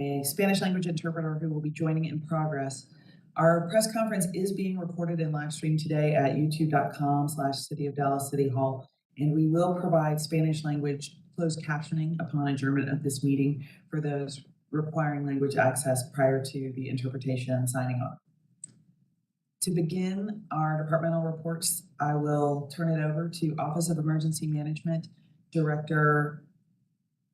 a Spanish language interpreter who will be joining in progress. Our press conference is being recorded and live streamed today at youtube.com/City of Dallas City Hall, and we will provide Spanish language closed captioning upon adjournment of this meeting for those requiring language access prior to the interpretation and signing off. To begin our departmental reports, I will turn it over to Office of Emergency Management Director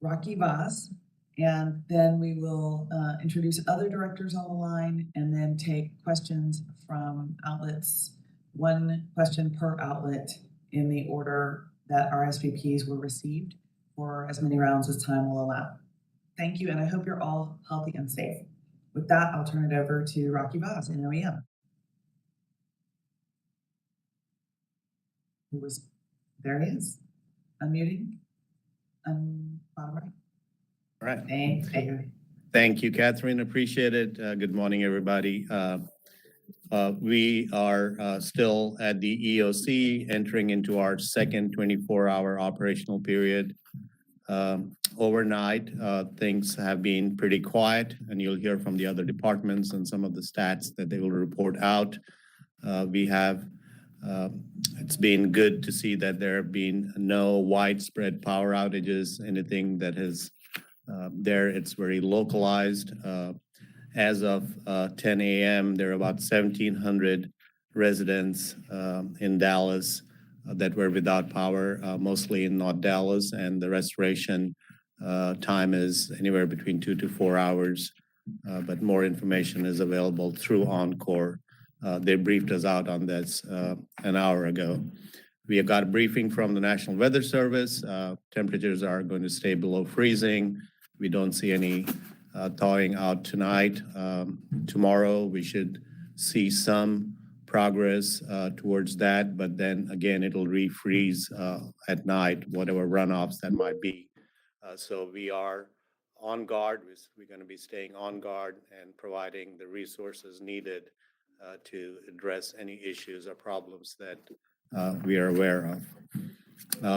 Rocky Vaz, and then we will introduce other directors on the line and then take questions from outlets, one question per outlet in the order that RSVPs were received for as many rounds as time will allow. Thank you, and I hope you're all healthy and safe. With that, I'll turn it over to Rocky Vaz in OEM. There he is, unmuting, bottom right. All right. Thank you, Catherine. Appreciate it. Good morning, everybody. We are still at the EOC, entering into our second 24-hour operational period. Overnight, things have been pretty quiet, and you'll hear from the other departments and some of the stats that they will report out. It's been good to see that there have been no widespread power outages, anything that is there. It's very localized. As of 10 a.m., there are about 1,700 residents in Dallas that were without power, mostly in North Dallas, and the restoration time is anywhere between 2 to 4 hours, but more information is available through Encore. They briefed us out on this an hour ago. We have got a briefing from the National Weather Service. Temperatures are going to stay below freezing. We don't see any thawing out tonight. Tomorrow, we should see some progress towards that, but then again, it'll refreeze at night, whatever runoffs that might be. So we are on guard. We're going to be staying on guard and providing the resources needed to address any issues or problems that we are aware of.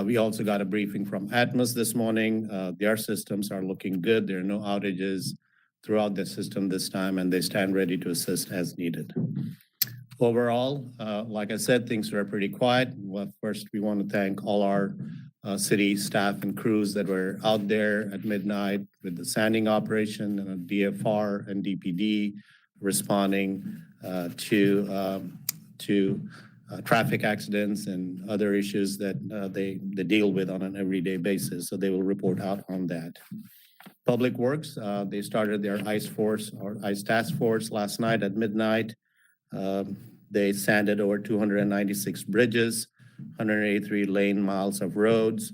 We also got a briefing from Atmos this morning. Their systems are looking good. There are no outages throughout the system this time, and they stand ready to assist as needed. Overall, like I said, things are pretty quiet. Well, first, we want to thank all our city staff and crews that were out there at midnight with the sanding operation and DFR and DPD responding to traffic accidents and other issues that they deal with on an everyday basis. So they will report out on that. Public Works, they started their ICE task force last night at midnight. They sanded over 296 bridges, 183 lane miles of roads.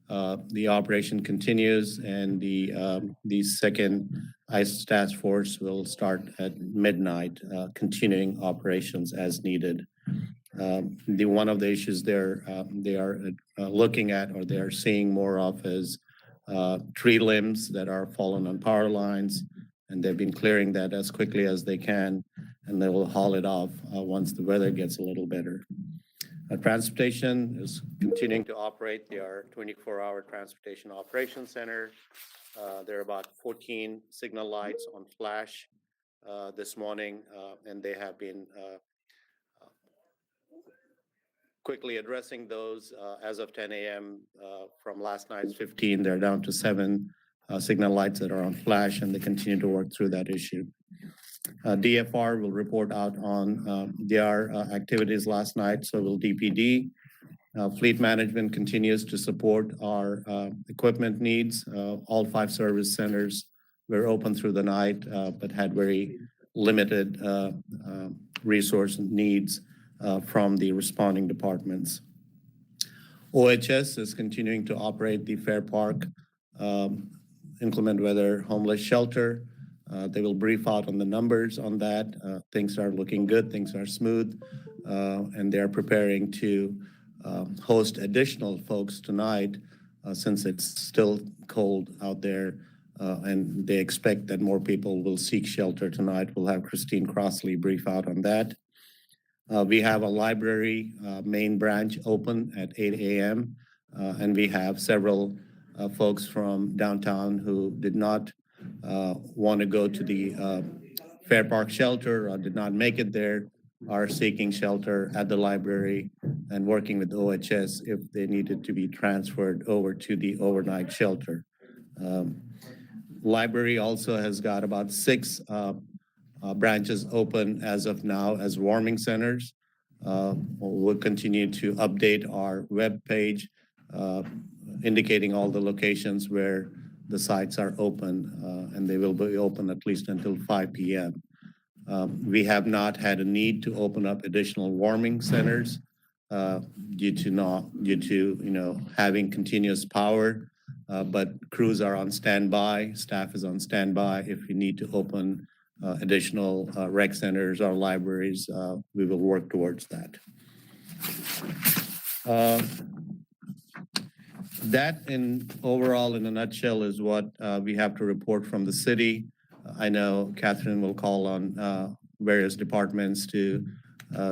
The operation continues, and the second ICE task force will start at midnight, continuing operations as needed. One of the issues they are looking at, or they are seeing more of, is tree limbs that are fallen on power lines, and they've been clearing that as quickly as they can, and they will haul it off once the weather gets a little better. Transportation is continuing to operate. They are 24-hour transportation operations center. There are about 14 signal lights on flash this morning, and they have been quickly addressing those. As of 10 a.m. From last night's 15, they're down to 7 signal lights that are on flash, and they continue to work through that issue. DFR will report out on their activities last night, so will DPD. Fleet management continues to support our equipment needs. All 5 service centers were open through the night, but had very limited resource needs from the responding departments. OHS is continuing to operate the Fair Park inclement weather homeless shelter. They will brief out on the numbers on that. Things are looking good, things are smooth, and they're preparing to host additional folks tonight since it's still cold out there, and they expect that more people will seek shelter tonight. We'll have Christine Crossley brief out on that. We have a library main branch open at 8 a.m., and we have several folks from downtown who did not want to go to the Fair Park shelter or did not make it there are seeking shelter at the library and working with OHS if they needed to be transferred over to the overnight shelter. Library also has got about 6 branches open as of now as warming centers. We'll continue to update our web page, indicating all the locations where the sites are open, and they will be open at least until 5 p.m. We have not had a need to open up additional warming centers due to having continuous power, but crews are on standby, staff is on standby. If we need to open additional rec centers or libraries, we will work towards that. That overall in a nutshell is what we have to report from the city. I know Catherine will call on various departments to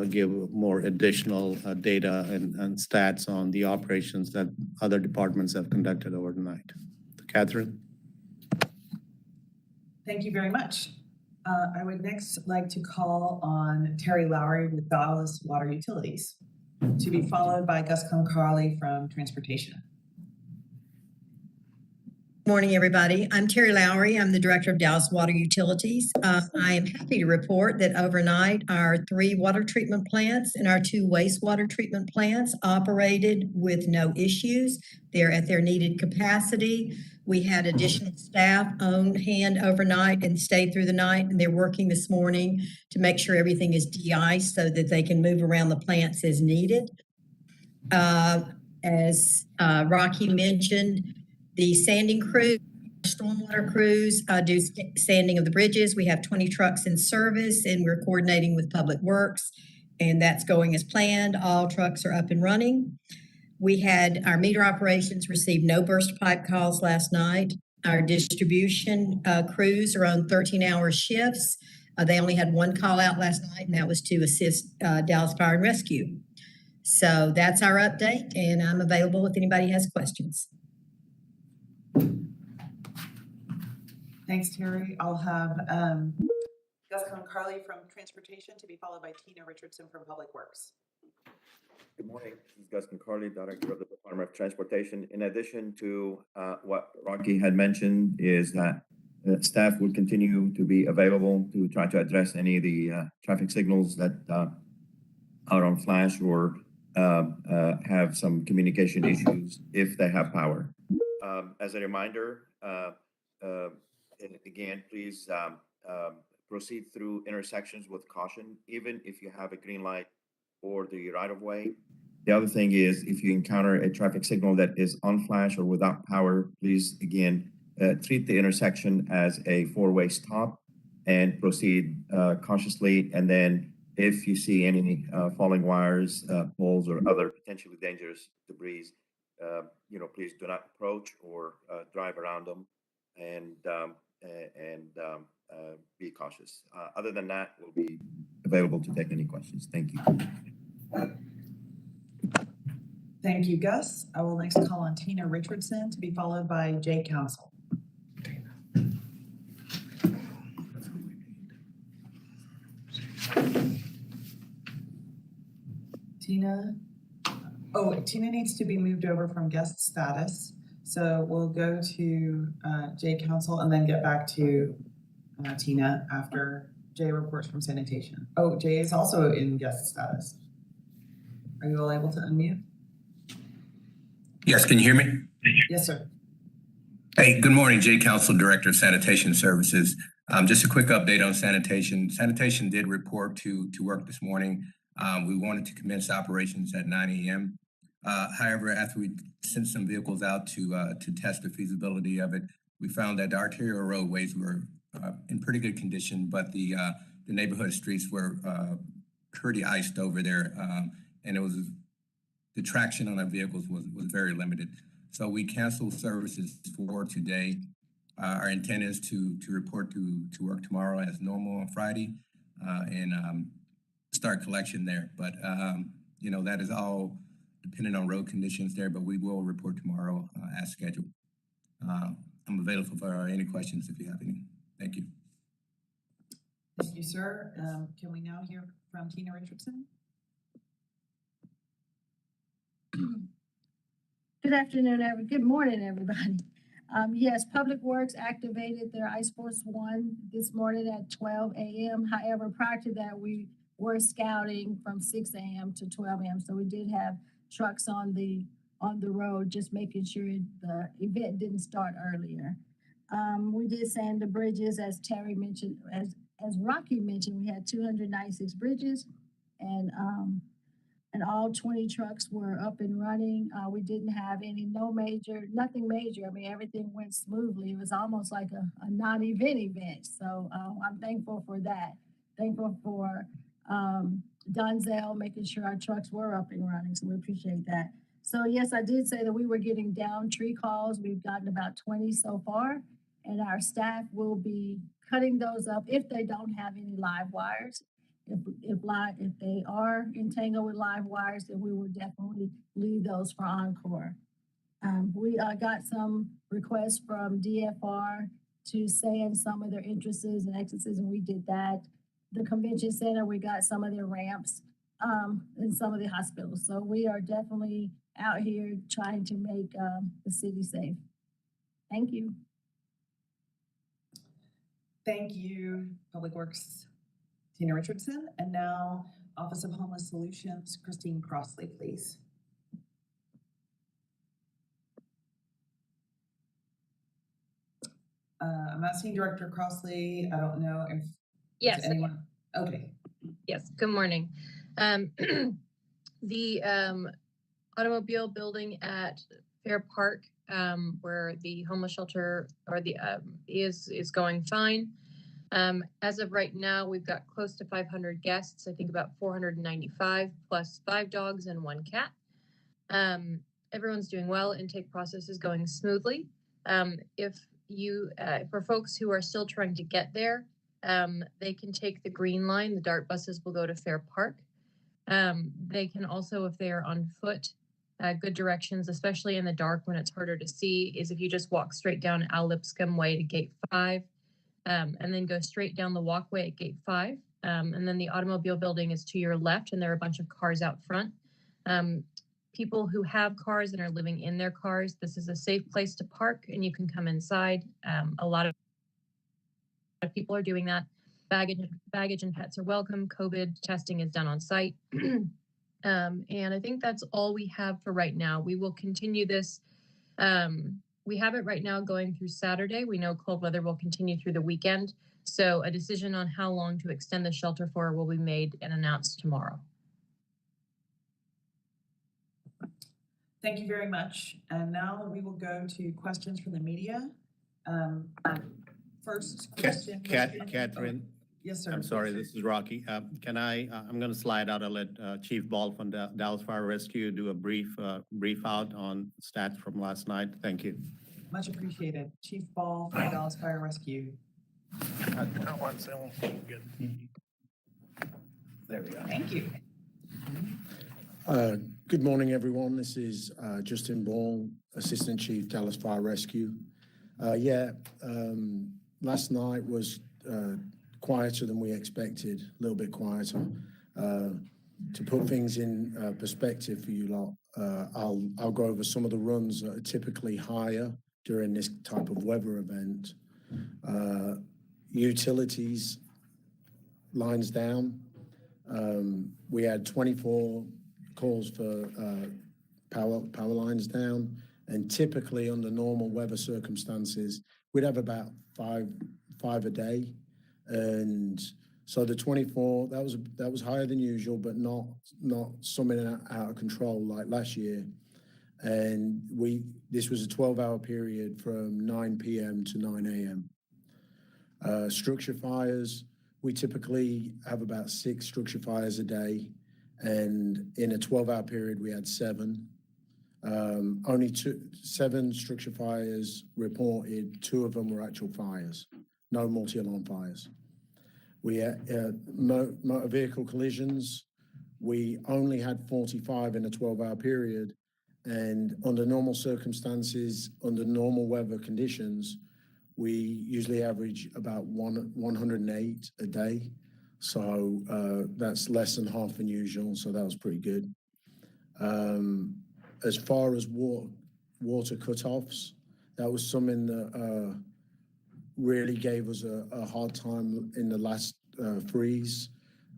give more additional data and stats on the operations that other departments have conducted overnight. Catherine? Thank you very much. I would next like to call on Terry Lowry with Dallas Water Utilities, to be followed by Gus Concarly from Transportation. Morning, everybody. I'm Terry Lowry. I'm the Director of Dallas Water Utilities. I am happy to report that overnight our 3 water treatment plants and our 2 wastewater treatment plants operated with no issues. They're at their needed capacity. We had additional staff on hand overnight and stayed through the night, and they're working this morning to make sure everything is de-iced so that they can move around the plants as needed. As Rocky mentioned, the sanding crew, stormwater crews do sanding of the bridges. We have 20 trucks in service, and we're coordinating with Public Works, and that's going as planned. All trucks are up and running. We had our meter operations receive no burst pipe calls last night. Our distribution crews are on 13-hour shifts. They only had 1 call out last night, and that was to assist Dallas Fire and Rescue. So that's our update, and I'm available if anybody has questions. Thanks, Terry. I'll have Gus Concarly from Transportation to be followed by Tina Richardson from Public Works. Good morning. This is Gus Concarly, Director of the Department of Transportation. In addition to what Rocky had mentioned, is that staff will continue to be available to try to address any of the traffic signals that are on flash or have some communication issues if they have power. As a reminder, again, please proceed through intersections with caution, even if you have a green light or the right-of-way. The other thing is, if you encounter a traffic signal that is on flash or without power, please, again, treat the intersection as a 4-way stop and proceed cautiously. And then if you see any falling wires, poles, or other potentially dangerous debris, please do not approach or drive around them, and be cautious. Other than that, we'll be available to take any questions. Thank you. Thank you, Gus. I will next call on Tina Richardson to be followed by Jay Council. Tina? Oh, Tina needs to be moved over from guest status. So we'll go to Jay Council and then get back to Tina after Jay reports from sanitation. Oh, Jay is also in guest status. Are you all able to unmute? Yes, can you hear me? Yes, sir. Hey, good morning, Jay Council, Director of Sanitation Services. Just a quick update on sanitation. Sanitation did report to work this morning. We wanted to commence operations at 9 a.m. However, after we sent some vehicles out to test the feasibility of it, we found that the arterial roadways were in pretty good condition, but the neighborhood streets were pretty iced over there, and the traction on our vehicles was very limited. So we canceled services for today. Our intent is to report to work tomorrow as normal on Friday, and start collection there. But that is all dependent on road conditions there, but we will report tomorrow as scheduled. I'm I'm available for any questions if you have any. Thank you. Thank you, sir. Can we now hear from Tina Richardson? Good afternoon, good morning, everybody. Yes, Public Works activated their Ice Force One this morning at 12 a.m. However, prior to that, we were scouting from 6 a.m. to 12 a.m. So we did have trucks on the road, just making sure the event didn't start earlier. We did sand the bridges, as Terry mentioned, as Rocky mentioned, we had 296 bridges, and all 20 trucks were up and running. We didn't have nothing major. I mean, everything went smoothly. It was almost like a non-event event. So I'm thankful for that. Thankful for Donzel making sure our trucks were up and running. So we appreciate that. So yes, I did say that we were getting down tree calls. We've gotten about 20 so far, and our staff will be cutting those up if they don't have any live wires. If they are entangled with live wires, then we will definitely leave those for Encore. We got some requests from DFR to sand some of their entrances and exits, and we did that. The convention center, we got some of their ramps, and some of the hospitals. So we are definitely out here trying to make the city safe. Thank you. Thank you, Public Works, Tina Richardson. And now Office of Homeless Solutions, Christine Crossley, please. I'm not seeing Director Crossley. I don't know if Yes. anyone. Okay. Yes. Good morning. The automobile building at Fair Park, where the homeless shelter or the is going fine. As of right now, we've got close to 500 guests. I think about 495 plus 5 dogs and 1 cat. Everyone's doing well. Intake process is going smoothly. If you, for folks who are still trying to get there, they can take the green line. The DART buses will go to Fair Park. They can also, if they are on foot, good directions, especially in the dark when it's harder to see, is if you just walk straight down Al Lipscomb Way to Gate 5, and then go straight down the walkway at Gate 5. And then the automobile building is to your left, and there are a bunch of cars out front. People who have cars and are living in their cars, this is a safe place to park, and you can come inside. A lot of people are doing that. Baggage and pets are welcome. COVID testing is done on site. And I think that's all we have for right now. We will continue this. We have it right now going through Saturday. We know cold weather will continue through the weekend. So a decision on how long to extend the shelter for will be made and announced tomorrow. Thank you very much. And now we will go to questions from the media. First question. Catherine. Yes, sir. I'm sorry, this is Rocky. Can I'm going to slide out. I'll let Chief Ball from Dallas Fire Rescue do a brief out on stats from last night. Thank you. Much appreciated. Chief Ball from Dallas Fire Rescue. There we go. Thank you. Good morning, everyone. This is Justin Ball, Assistant Chief, Dallas Fire Rescue. Last night was quieter than we expected, a little bit quieter. To put things in perspective for you lot, I'll go over some of the runs that are typically higher during this type of weather event. Utilities, lines down. We had 24 calls for power lines down, and typically under normal weather circumstances, we'd have about five a day. And so the 24, that was higher than usual, but not something out of control like last year. And this was a 12-hour period from 9 p.m. to 9 a.m. Structure fires, we typically have about 6 structure fires a day. And in a 12-hour period, we had 7. Only 7 structure fires reported. 2 of them were actual fires, no multi-alarm fires. We had motor vehicle collisions. We only had 45 in a 12-hour period, And under normal circumstances, under normal weather conditions, we usually average about 108 a day. So that's less than half than usual. So that was pretty good. As far as water cutoffs, that was something that really gave us a hard time in the last freeze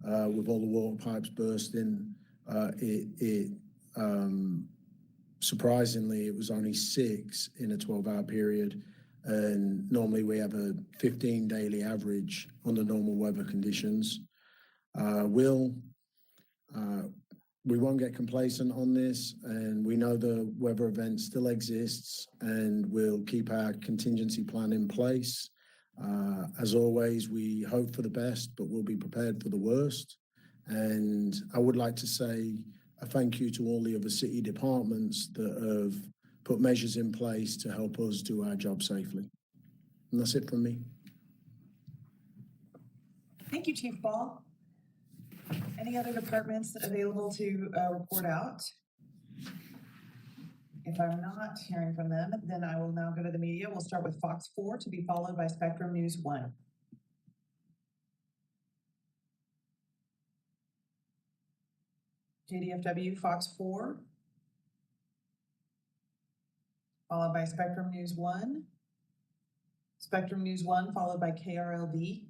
with all the water pipes bursting. Surprisingly, it was only 6 in a 12-hour period. And normally we have a 15 daily average under normal weather conditions. We won't get complacent on this, and we know the weather event still exists, and we'll keep our contingency plan in place. As always, we hope for the best, but we'll be prepared for the worst. And I would like to say a thank you to all the other city departments that have put measures in place to help us do our job safely. And that's it from me. Thank you, Chief Ball. Any other departments available to report out? If I'm not hearing from them, then I will now go to the media. We'll start with Fox 4 to be followed by Spectrum News 1. JDFW Fox 4, followed by Spectrum News 1. Spectrum News 1 followed by KRLD.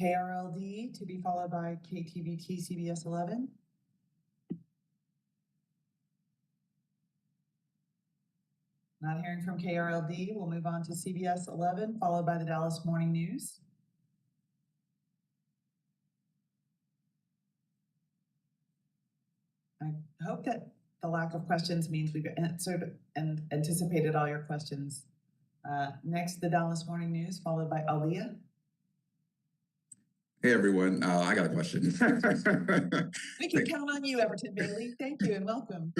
KRLD to be followed by KTVT CBS 11. Not hearing from KRLD, we'll move on to CBS 11, followed by the Dallas Morning News. I hope that the lack of questions means we've answered and anticipated all your questions. Next, the Dallas Morning News, followed by Aliyah. Hey everyone, I got a question. We can count on you, Everton Bailey. Thank you and welcome.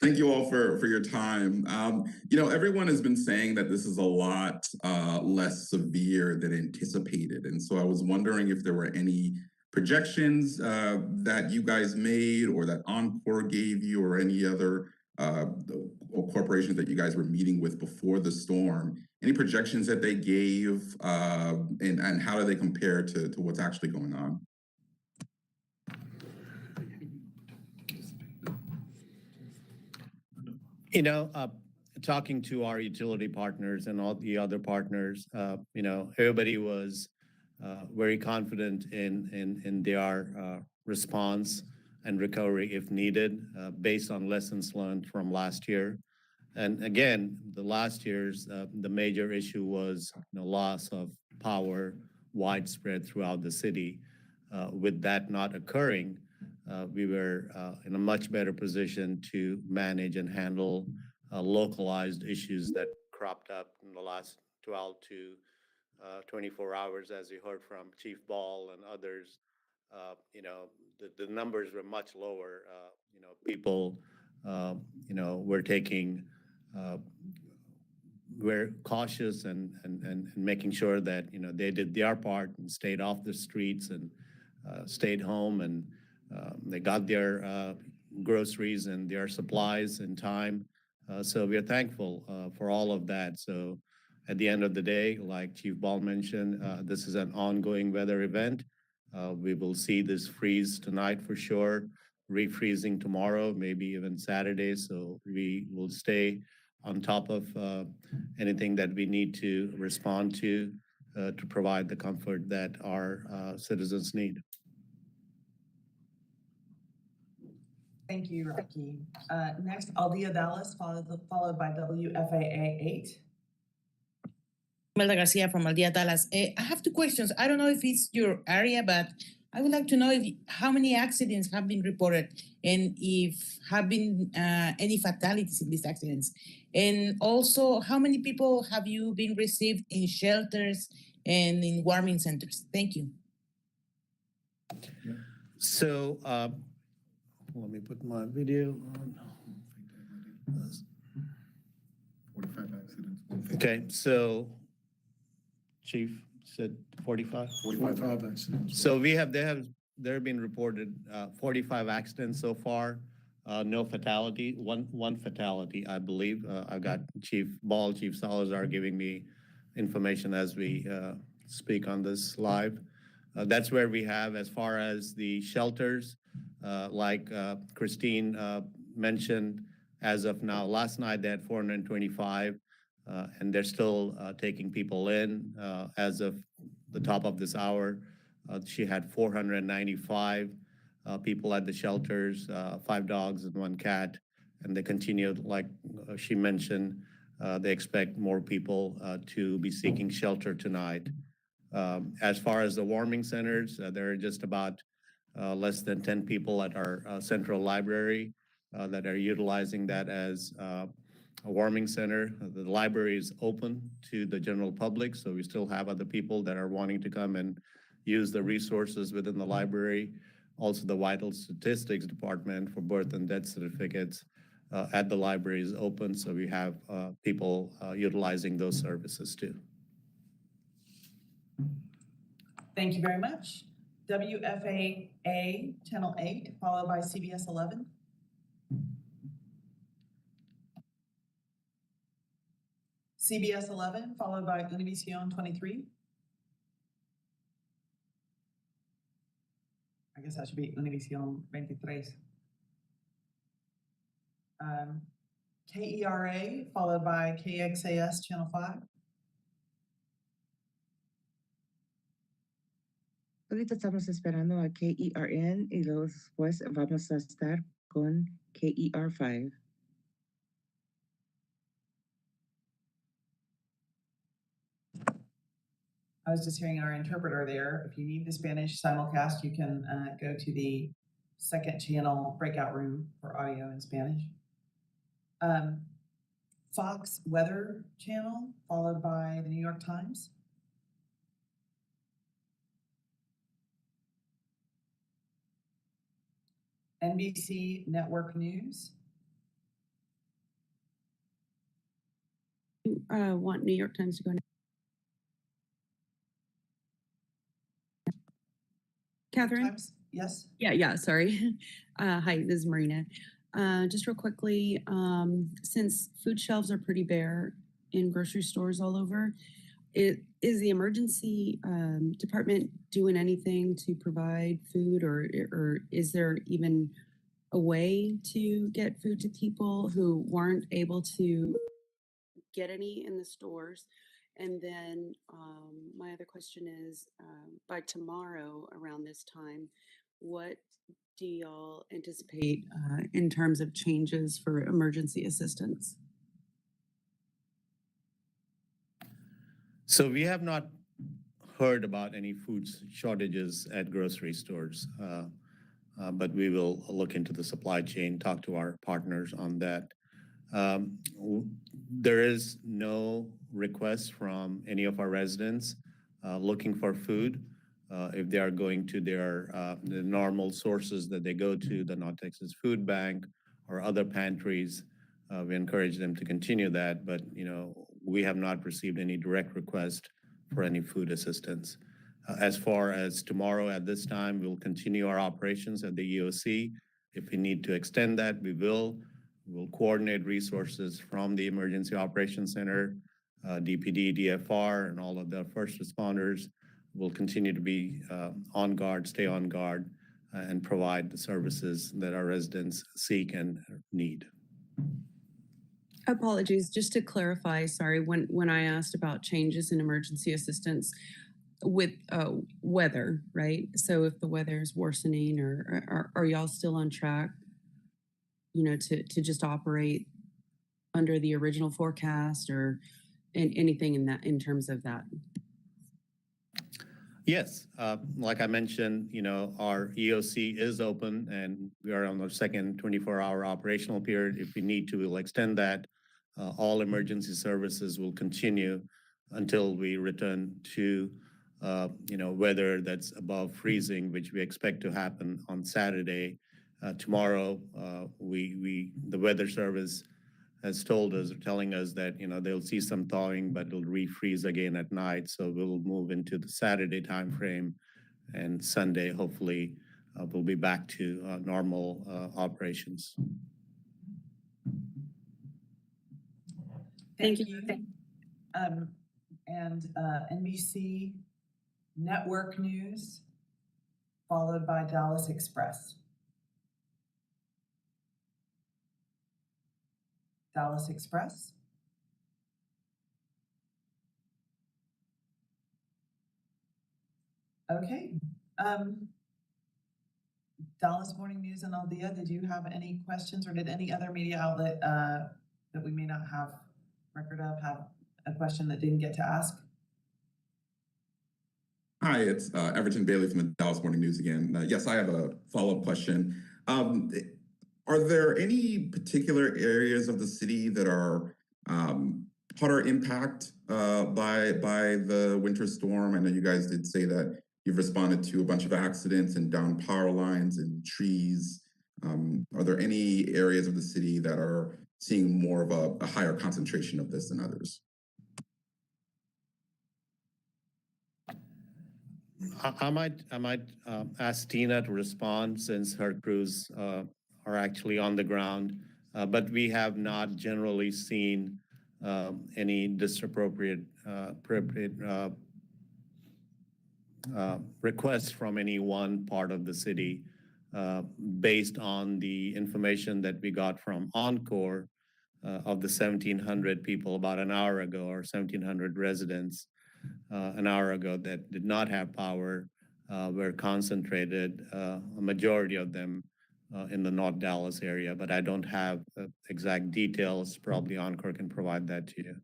Thank you all for your time. Everyone has been saying that this is a lot less severe than anticipated. And so I was wondering if there were any projections that you guys made or that Encore gave you or any other corporations that you guys were meeting with before the storm. Any projections that they gave and how do they compare to what's actually going on? Talking to our utility partners and all the other partners, everybody was very confident in their response and recovery if needed, based on lessons learned from last year. And again, the last year's, the major issue was loss of power widespread throughout the city. With that not occurring, we were in a much better position to manage and handle localized issues that cropped up in the last 12 to 24 hours, as you heard from Chief Ball and others. The numbers were much lower. People, were taking, we're cautious and making sure that, they did their part and stayed off the streets and stayed home and they got their groceries and their supplies in time. So we're thankful for all of that. So at the end of the day, like Chief Ball mentioned, this is an ongoing weather event. We will see this freeze tonight for sure, refreezing tomorrow, maybe even Saturday. So we will stay on top of anything that we need to respond to provide the comfort that our citizens need. Thank you, Rocky. Next, Aliyah Dallas, followed by WFAA 8. Imelda Garcia from Aldia Dallas. I have 2 questions. I don't know if it's your area, but I would like to know how many accidents have been reported and if have been any fatalities in these accidents. And also, how many people have you been received in shelters and in warming centers? Thank you. So let me put my video on. 45 accidents. Okay, so Chief, said 45? 45 accidents. So there have been reported 45 accidents so far. No fatality, one fatality, I believe. I've got Chief Ball, Chief Salazar giving me information as we speak on this live. That's where we have, as far as the shelters, like Christine mentioned, as of now, last night they had 425, and they're still taking people in. As of the top of this hour, she had 495 people at the shelters, 5 dogs and 1 cat, and they continued, like she mentioned, they expect more people to be seeking shelter tonight. As far as the warming centers, there are just about less than 10 people at our central library that are utilizing that as a warming center. The library is open to the general public, so we still have other people that are wanting to come and use the resources within the library. Also, the vital statistics department for birth and death certificates at the library is open, so we have people utilizing those services too. Thank you very much. WFAA Channel 8, followed by CBS 11. CBS 11, followed by Univision 23. I guess that should be Univision 23. KERA, followed by KXAS Channel 5. Ahorita estamos esperando a KERN y luego después vamos a estar con KER5. I was just hearing our interpreter there. If you need the Spanish simulcast, you can go to the second channel breakout room for audio in Spanish. Fox Weather Channel, followed by the New York Times. NBC Network News. Want New York Times to go next. Catherine? Times? Yes. Yeah, sorry. Hi, this is Marina. Just real quickly, since food shelves are pretty bare in grocery stores all over, is the emergency department doing anything to provide food, or is there even a way to get food to people who weren't able to get any in the stores? And then my other question is, by tomorrow around this time, what do y'all anticipate in terms of changes for emergency assistance? So we have not heard about any food shortages at grocery stores, but we will look into the supply chain, talk to our partners on that. There is no request from any of our residents looking for food. If they are going to their the normal sources that they go to, the North Texas Food Bank or other pantries, we encourage them to continue that. But we have not received any direct request for any food assistance. As far as tomorrow at this time, we'll continue our operations at the EOC. If we need to extend that, we will. We'll coordinate resources from the Emergency Operations Center, DPD, DFR, and all of the first responders. We'll continue to be on guard, stay on guard, and provide the services that our residents seek and need. Apologies, just to clarify, sorry, when I asked about changes in emergency assistance with weather, right? So if the weather is worsening, or are y'all still on track, to just operate under the original forecast, or anything in terms of that? Yes, like I mentioned, our EOC is open and we are on our second 24-hour operational period. If we need to, we'll extend that. All emergency services will continue until we return to, weather that's above freezing, which we expect to happen on Saturday. Tomorrow, the weather service has told us, or telling us that, they'll see some thawing, but it'll refreeze again at night. So we'll move into the Saturday timeframe, and Sunday, hopefully, we'll be back to normal operations. Thank Thank you. And NBC Network News, followed by Dallas Express. Dallas Express. Okay. Dallas Morning News and Aldea, did you have any questions, or did any other media outlet that we may not have record of have a question that didn't get to ask? Hi, it's Everton Bailey from the Dallas Morning News again. Yes, I have a follow-up question. Are there any particular areas of the city that are harder impact by the winter storm? I know you guys did say that you've responded to a bunch of accidents and down power lines and trees. Are there any areas of the city that are seeing more of a higher concentration of this than others? I might ask Tina to respond, since her crews are actually on the ground, but we have not generally seen any disappropriate requests from any one part of the city, based on the information that we got from Encore of the 1,700 people about an hour ago, or 1,700 residents an hour ago that did not have power, were concentrated, a majority of them in the North Dallas area, but I don't have exact details. Probably Encore can provide that to you.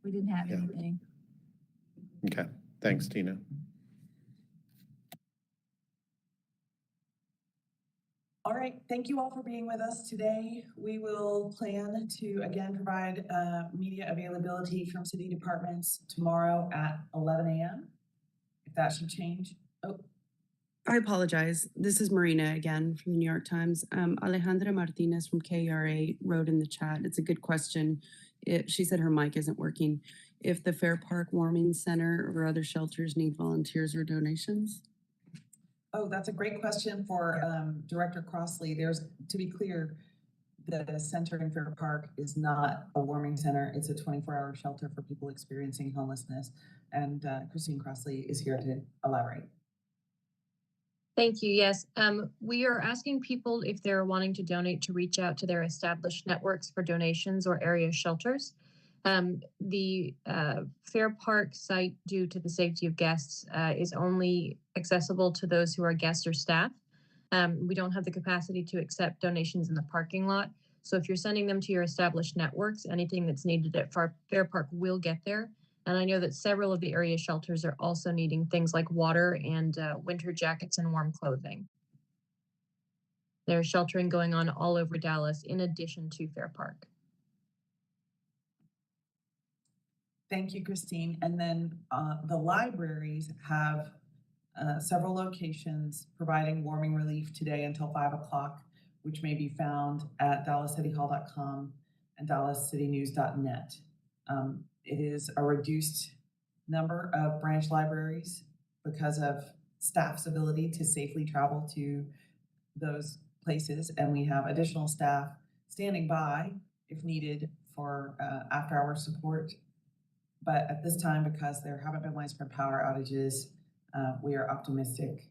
We didn't have Yeah. anything. Okay, thanks, Tina. All right, thank you all for being with us today. We will plan to again provide media availability from city departments tomorrow at 11 a.m. If that should change. Oh, I apologize. This is Marina again from the New York Times. Alejandra Martinez from KRA wrote in the chat. It's a good question. She said her mic isn't working. If the Fair Park Warming Center or other shelters need volunteers or donations? Oh, that's a great question for Director Crossley. To be clear, the center in Fair Park is not a warming center. It's a 24-hour shelter for people experiencing homelessness. And Christine Crossley is here to elaborate. Thank you. Yes, we are asking people if they're wanting to donate to reach out to their established networks for donations or area shelters. The Fair Park site, due to the safety of guests, is only accessible to those who are guests or staff. We don't have the capacity to accept donations in the parking lot. So if you're sending them to your established networks, anything that's needed at Fair Park will get there. And I know that several of the area shelters are also needing things like water and winter jackets and warm clothing. There's sheltering going on all over Dallas in addition to Fair Park. Thank you, Christine. And then the libraries have several locations providing warming relief today until 5 o'clock, which may be found at dallascityhall.com and dallascitynews.net. It is a reduced number of branch libraries because of staff's ability to safely travel to those places, and we have additional staff standing by if needed for after-hour support. But at this time, because there haven't been widespread power outages, we are optimistic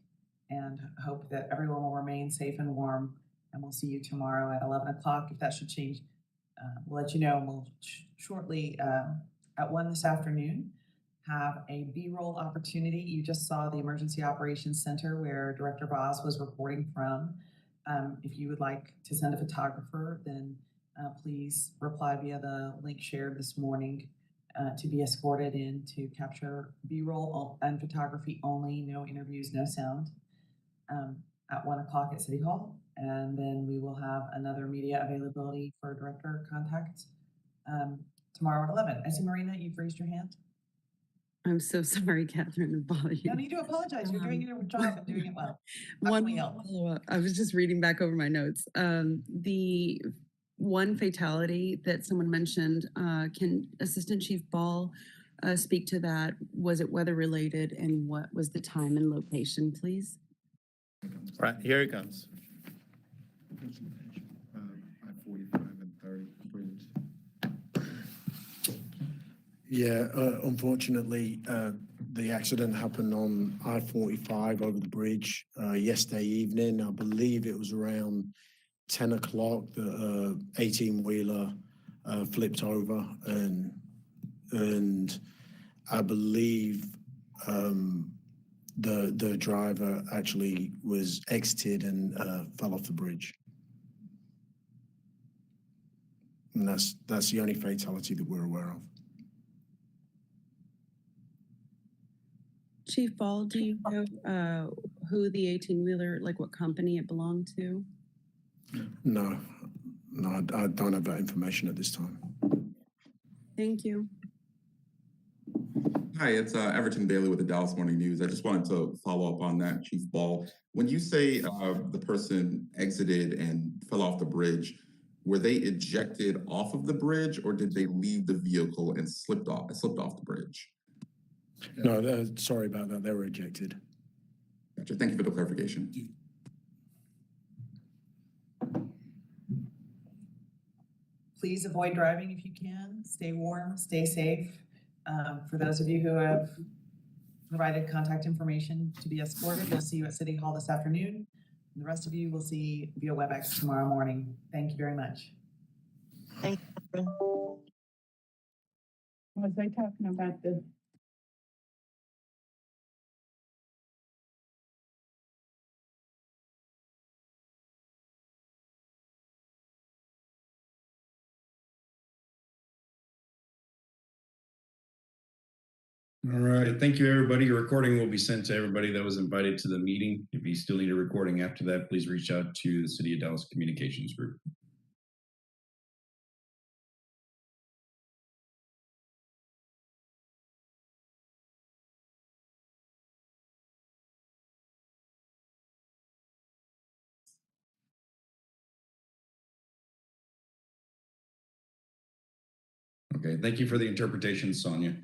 and hope that everyone will remain safe and warm. And we'll see you tomorrow at 11 o'clock. If that should change, we'll let you know. And we'll shortly at 1 this afternoon have a B-roll opportunity. You just saw the Emergency Operations Center where Director Voss was reporting from. If you would like to send a photographer, then please reply via the link shared this morning to be escorted in to capture B-roll and photography only, no interviews, no sound, at 1 o'clock at City Hall. And then we will have another media availability for director contact tomorrow at 11. I see, Marina, you've raised your hand. I'm so sorry, Catherine, to bother you. No need to apologize. You're doing your job and doing it well. How One can we more help? follow-up. I was just reading back over my notes. The one fatality that someone mentioned, can Assistant Chief Ball speak to that? Was it weather related, and what was the time and location, please? Right, here it comes. I-45 and 30 bridge. Yeah, unfortunately, the accident happened on I-45 over the bridge yesterday evening. I believe it was around 10 o'clock. The 18-wheeler flipped over, and I believe the driver actually was exited and fell off the bridge. And that's the only fatality that we're aware of. Chief Ball, do you know who the 18-wheeler, like what company it belonged to? No, I don't have that information at this time. Thank you. Hi, it's Everton Bailey with the Dallas Morning News. I just wanted to follow up on that, Chief Ball. When you say the person exited and fell off the bridge, were they ejected off of the bridge, or did they leave the vehicle and slipped off the bridge? No, sorry about that. They were ejected. Gotcha. Thank you for the clarification. Please avoid driving if you can. Stay warm, stay safe. For those of you who have provided contact information to be escorted, we'll see you at City Hall this afternoon. And the rest of you will see via WebEx tomorrow morning. Thank you very much. Thank you. Was I talking about the All right, thank you, everybody. Your recording will be sent to everybody that was invited to the meeting. If you still need a recording after that, please reach out to the City of Dallas Communications Group. Okay, thank you for the interpretation, Sonia.